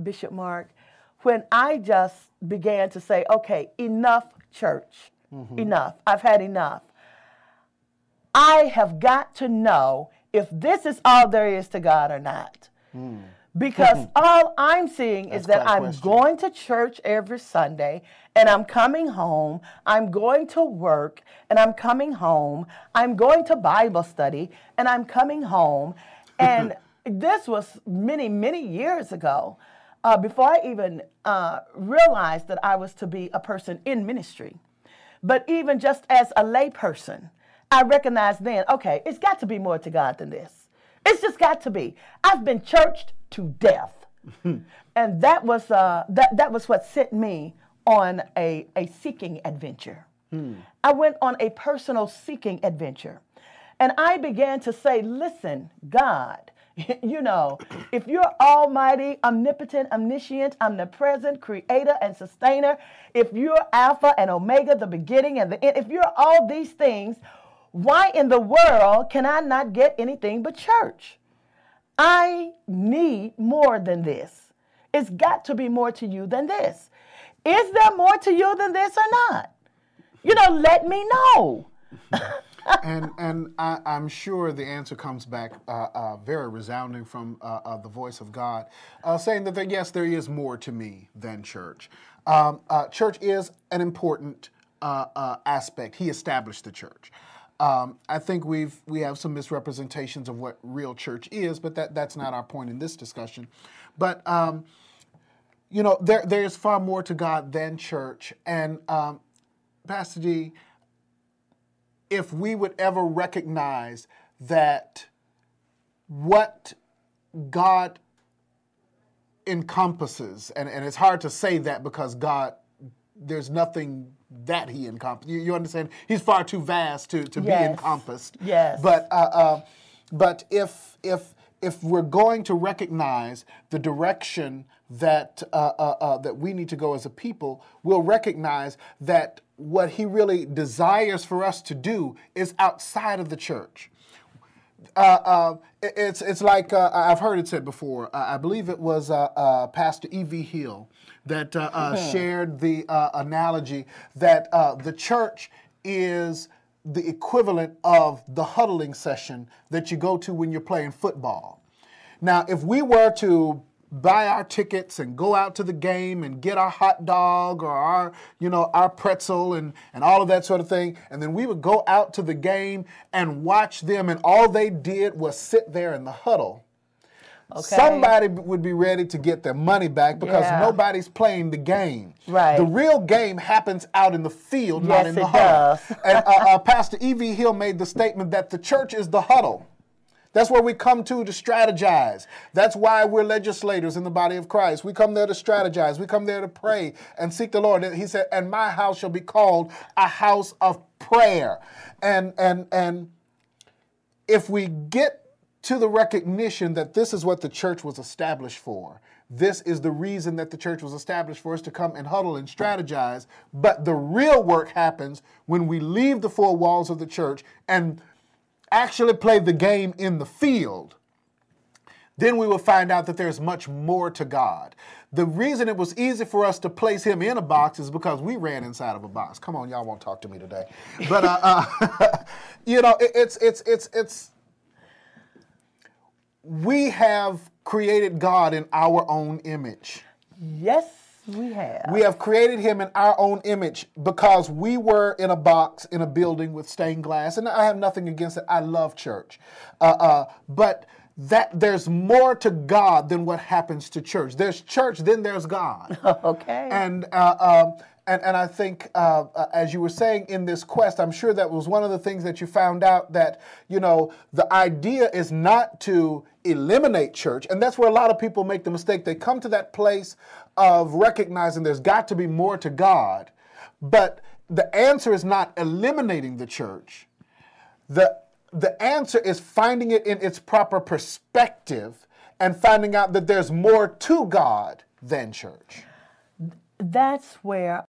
Bishop Marque, when I just began to say, okay, enough church, enough. I've had enough. I have got to know if this is all there is to God or not. Because all I'm seeing is that I'm going to church every Sunday and I'm coming home. I'm going to work and I'm coming home. I'm going to Bible study and I'm coming home. And this was many, many years ago, before I even realized that I was to be a person in ministry. But even just as a lay person, I recognized then, okay, it's got to be more to God than this. It's just got to be. I've been churched to death. And that was what sent me on a seeking adventure. I went on a personal seeking adventure. And I began to say, listen, God, you know, if you're almighty, omnipotent, omniscient, omnipresent, creator and sustainer, if you're Alpha and Omega, the beginning and the end, if you're all these things, why in the world can I not get anything but church? I need more than this. It's got to be more to you than this. Is there more to you than this or not? You know, let me know. And I'm sure the answer comes back very resounding from the voice of God, saying that yes, there is more to me than church. Church is an important aspect. He established the church. I think we have some misrepresentations of what real church is, but that's not our point in this discussion. But you know, there is far more to God than church. And Pastor D, if we would ever recognize that what God encompasses, and it's hard to say that because God, there's nothing that he encompasses. You understand? He's far too vast to be encompassed. Yes. But if we're going to recognize the direction that that we need to go as a people, we'll recognize that what he really desires for us to do is outside of the church. It's like I've heard it said before. I believe it was Pastor E.V. Hill that shared the analogy that the church is the equivalent of the huddling session that you go to when you're playing football. Now, if we were to buy our tickets and go out to the game and get our hot dog or our pretzel and all of that sort of thing, and then we would go out to the game and watch them, and all they did was sit there in the huddle. Okay. Somebody would be ready to get their money back because nobody's playing the game. Right. The real game happens out in the field, not in the huddle. And Pastor E.V. Hill made the statement that the church is the huddle. That's where we come to strategize. That's why we're legislators in the body of Christ. We come there to strategize. We come there to pray and seek the Lord. He said, and my house shall be called a house of prayer. And if we get to the recognition that this is what the church was established for, this is the reason that the church was established for, us to come and huddle and strategize. But the real work happens when we leave the four walls of the church and actually play the game in the field. Then we will find out that there's much more to God. The reason it was easy for us to place him in a box is because we ran inside of a box. Come on, y'all won't talk to me today. But, you know, it's we have created God in our own image. Yes, we have. We have created him in our own image because we were in a box in a building with stained glass. And I have nothing against it. I love church. But that there's more to God than what happens to church. There's church, then there's God. Okay. And I think, as you were saying in this quest, I'm sure that was one of the things that you found out, that, you know, the idea is not to eliminate church. And that's where a lot of people make the mistake. They come to that place of recognizing there's got to be more to God. But the answer is not eliminating the church. The answer is finding it in its proper perspective and finding out that there's more to God than church. That's where